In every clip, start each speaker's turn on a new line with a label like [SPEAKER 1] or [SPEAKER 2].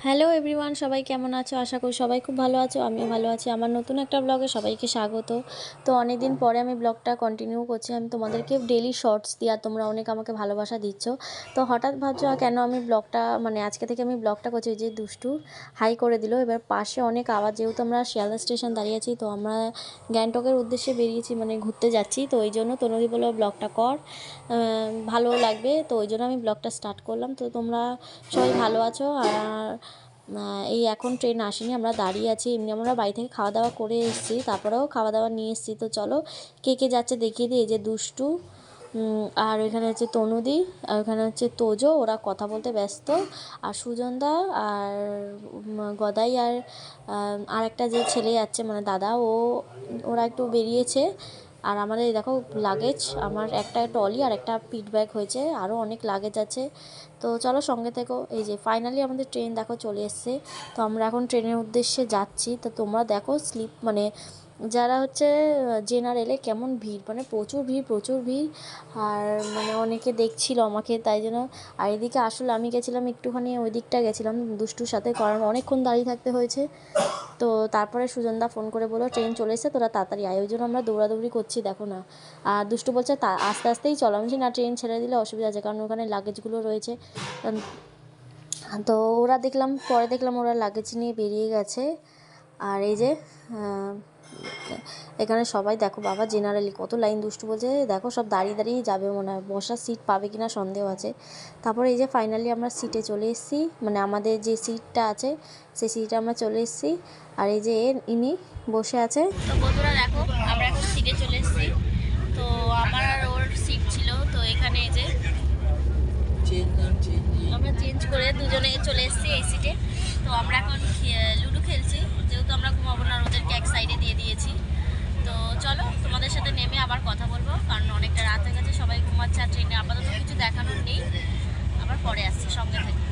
[SPEAKER 1] Hello everyone, সবাই কেমন আছো? আশা করি সবাই খুব ভালো আছো। আমিও ভালো আছি। আমার নতুন একটা ব্লগে সবাইকে স্বাগত। তো অনেক দিন পরে আমি ব্লগটা কন্টিনিউ করছি। আমি তোমাদেরকে ডেইলি শর্টস দিই, আর তোমরা অনেক আমাকে ভালোবাসা দিচ্ছ। তো হঠাৎ ভাবছো কেন আমি ব্লগটা আজকে থেকে আমি ব্লগটা করছি। যে দুষ্টু হাই করে দিল। এবার পাশে অনেক আওয়াজ, যেহেতু আমরা শিয়ালদা স্টেশন দাঁড়িয়েছি, তো আমরা গ্যাংটকের উদ্দেশ্যে বেরিয়েছি, ঘুরতে যাচ্ছি। তো ওই জন্য তনুদি বললো ব্লগটা কর, ভালো লাগবে। তো ওই জন্য আমি ব্লগটা স্টার্ট করলাম। তো তোমরা সবাই ভালো আছো? আর এই এখন ট্রেন আসেনি, আমরা দাঁড়িয়ে আছি। এমনি আমরা বাড়ি থেকে খাওয়া দাওয়া করে এসেছি, তারপরেও খাওয়া দাওয়া নিয়ে এসেছি। তো চলো কে কে যাচ্ছে দেখিয়ে দিই। এই যে দুষ্টু, আর ওইখানে হচ্ছে তনুদি, আর ওখানে হচ্ছে তোজো, ওরা কথা বলতে ব্যস্ত। আর সুজনদা আর গদাই আর একটা যে ছেলে যাচ্ছে দাদা, ওরা একটু বেরিয়েছে। আর আমাদের দেখো লাগেজ, আমার একটা ট্রলি আর একটা পিট ব্যাগ হয়েছে, আরও অনেক লাগেজ আছে। তো চলো সঙ্গে থেকো। এই যে ফাইনালি আমাদের ট্রেন দেখো চলে এসছে। তো আমরা এখন ট্রেনের উদ্দেশ্যে যাচ্ছি। তো তোমরা দেখো স্লিপ যারা হচ্ছে জেনারেলে কেমন ভিড়, প্রচুর ভিড় প্রচুর ভিড়। আর অনেকে দেখছিল আমাকে, তাই জন্য। আর এদিকে আসলে আমি গেছিলাম একটুখানি ওই দিকটা গেছিলাম দুষ্টুর সাথে, কারণ অনেকক্ষণ দাঁড়িয়ে থাকতে হয়েছে। তো তারপরে সুজনদা ফোন করে বললো ট্রেন চলে এসেছে, তোরা তাড়াতাড়ি আয়। ওই জন্য আমরা দৌড়াদৌড়ি করছি, দেখো না। আর দুষ্টু বলছে আস্তে আস্তেই চলো। আমি না, ট্রেন ছেড়ে দিলে অসুবিধা আছে, কারণ ওখানে লাগেজগুলো রয়েছে। তো পরে দেখলাম ওরা লাগেজ নিয়ে বেরিয়ে গেছে। আর এই যে এখানে সবাই দেখো বাবা, জেনারেলি কত লাইন। দুষ্টু বলছে দেখো সব দাঁড়িয়ে দাঁড়িয়েই যাবে, মনে হয় বসার সিট পাবে কিনা সন্দেহ আছে। তারপরে এই যে ফাইনালি আমরা সিটে চলে এসেছি, আমাদের যে সিটটা আছে সেই সিটে আমরা চলে এসেছি। আর এই যে ইনি বসে আছে। তো বন্ধুরা দেখো, আমরা এখন সিটে চলে এসেছি। তো আমার আর ওর সিট ছিল, তো এখানে এই যে আমরা চেঞ্জ করে দুজনে চলে এসেছি এই সিটে। তো আমরা এখন লুডো খেলছি, যেহেতু আমরা ঘুমাবো না, ওদেরকে এক সাইডে দিয়ে দিয়েছি। তো চলো তোমাদের সাথে নেমে আবার কথা বলবো, কারণ অনেকটা রাত হয়ে গেছে, সবাই ঘুমাচ্ছে। আর ট্রেনে আপাতত কিছু দেখানোর নেই, আবার পরে আসছি, সঙ্গে থেকে।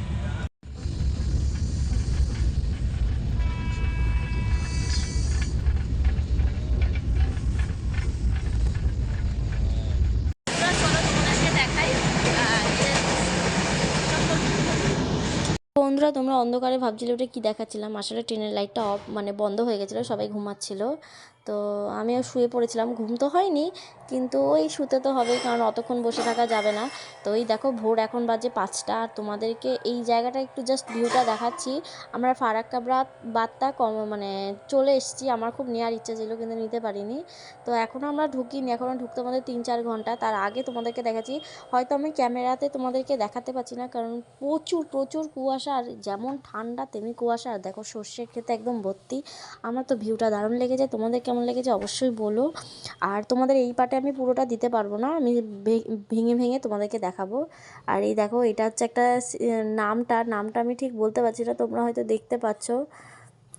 [SPEAKER 1] বন্ধুরা, তোমরা অন্ধকারে ভাবছিলে ওটা কী দেখাচ্ছিলাম, আসলে ট্রেনের লাইটটা অফ বন্ধ হয়ে গেছিলো, সবাই ঘুমাচ্ছিল। তো আমিও শুয়ে পড়েছিলাম, ঘুম তো হয়নি, কিন্তু ওই শুতে তো হবেই, কারণ অতক্ষণ বসে থাকা যাবে না। তো এই দেখো ভোর এখন বাজে 5টা, আর তোমাদেরকে এই জায়গাটা একটু জাস্ট ভিউটা দেখাচ্ছি। আমরা ফারাক্কা বাতটা চলে এসেছি। আমার খুব নেওয়ার ইচ্ছা ছিল, কিন্তু নিতে পারিনি। তো এখনও আমরা ঢুকিনি, এখনও ঢুকতে আমাদের 3-4 ঘন্টা। তার আগে তোমাদেরকে দেখাচ্ছি। হয়তো আমি ক্যামেরাতে তোমাদেরকে দেখাতে পারছি না, কারণ প্রচুর প্রচুর কুয়াশা, আর যেমন ঠান্ডা তেমনি কুয়াশা। আর দেখো সর্ষের ক্ষেতে একদম ভর্তি। আমার তো ভিউটা দারুণ লেগেছে, তোমাদের কেমন লেগেছে অবশ্যই বলো। আর তোমাদের এই পার্টে আমি পুরোটা দিতে পারবো না, আমি ভেঙে ভেঙে তোমাদেরকে দেখাবো। আর এই দেখো, এটা হচ্ছে একটা নামটা আমি ঠিক বলতে পারছি না, তোমরা হয়তো দেখতে পাচ্ছ।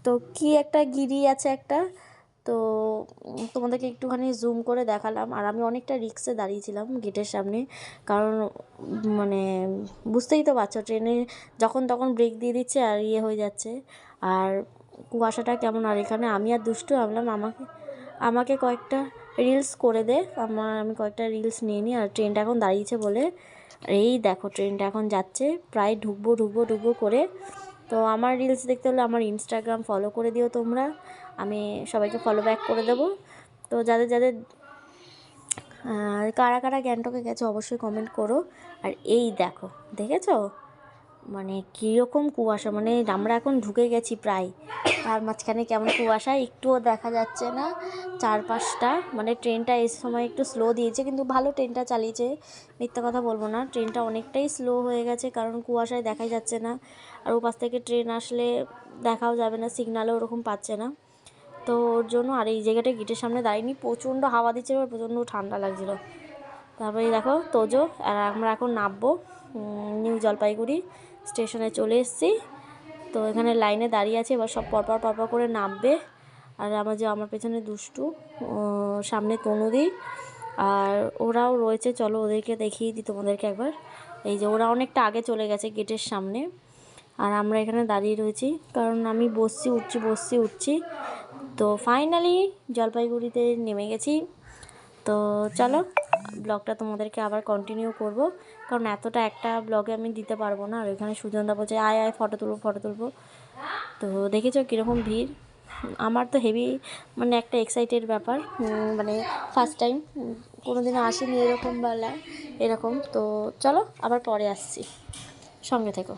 [SPEAKER 1] তো কি একটা গিরি আছে একটা। তো তোমাদেরকে একটুখানি জুম করে দেখালাম। আর আমি অনেকটা রিক্সে দাঁড়িয়েছিলাম গেটের সামনে, কারণ বুঝতেই তো পারছো, ট্রেনে যখন তখন ব্রেক দিয়ে দিচ্ছে আর হয়ে যাচ্ছে। আর কুয়াশাটা কেমন। আর এখানে আমি আর দুষ্টু ভাবলাম আমাকে কয়েকটা রিলস করে দে, আমি কয়েকটা রিলস নিয়ে নিই। আর ট্রেনটা এখন দাঁড়িয়েছে বলে, এই দেখো ট্রেনটা এখন যাচ্ছে, প্রায় ঢুকবো করে। তো আমার রিলস দেখতে হলে আমার ইনস্টাগ্রাম ফলো করে দিও তোমরা, আমি সবাইকে ফলো ব্যাক করে দেবো। তো যাদের কারা কারা গ্যাংটকে গেছে অবশ্যই কমেন্ট করো। আর এই দেখো, দেখেছো কীরকম কুয়াশা, আমরা এখন ঢুকে গেছি প্রায়, তার মাঝখানে কেমন কুয়াশা, একটুও দেখা যাচ্ছে না চারপাশটা। ট্রেনটা এই সময় একটু স্লো দিয়েছে, কিন্তু ভালো ট্রেনটা চালিয়েছে, মিথ্যা কথা বলবো না। ট্রেনটা অনেকটাই স্লো হয়ে গেছে, কারণ কুয়াশায় দেখাই যাচ্ছে না। আর ওপাশ থেকে ট্রেন আসলে দেখাও যাবে না, সিগনালও ওরকম পাচ্ছে না। তো ওর জন্য। আর এই জায়গাটা গেটের সামনে দাঁড়িয়ে প্রচণ্ড হাওয়া দিচ্ছিল, প্রচণ্ড ঠান্ডা লাগছিলো। তারপরে দেখো তোজো, আর আমরা এখন নামবো নিউ জলপাইগুড়ি স্টেশনে চলে এসেছি। তো এখানে লাইনে দাঁড়িয়ে আছে, এবার সব পরপর করে নামবে। আর আমার পেছনে দুষ্টু, সামনে তনুদি, আর ওরাও রয়েছে। চলো ওদেরকে দেখিয়ে দিই তোমাদেরকে একবার। এই যে ওরা অনেকটা আগে চলে গেছে গেটের সামনে, আর আমরা এখানে দাঁড়িয়ে রয়েছি, কারণ আমি বসছি উঠছি। তো ফাইনালি জলপাইগুড়িতে নেমে গেছি। তো চলো ব্লগটা তোমাদেরকে আবার কন্টিনিউ করব, কারণ এতটা একটা ব্লগে আমি দিতে পারবো না। আর ওইখানে সুজনদা বলছে আয় আয় ফটো তুলবো। তো দেখেছো কীরকম ভিড়। আমার তো হেভি মানে একটা এক্সাইটেড ব্যাপার, মানে ফার্স্ট টাইম, কোনো দিনও আসিনি এরকম বেলা এরকম। তো চলো আবার পরে আসছি, সঙ্গে থেকো।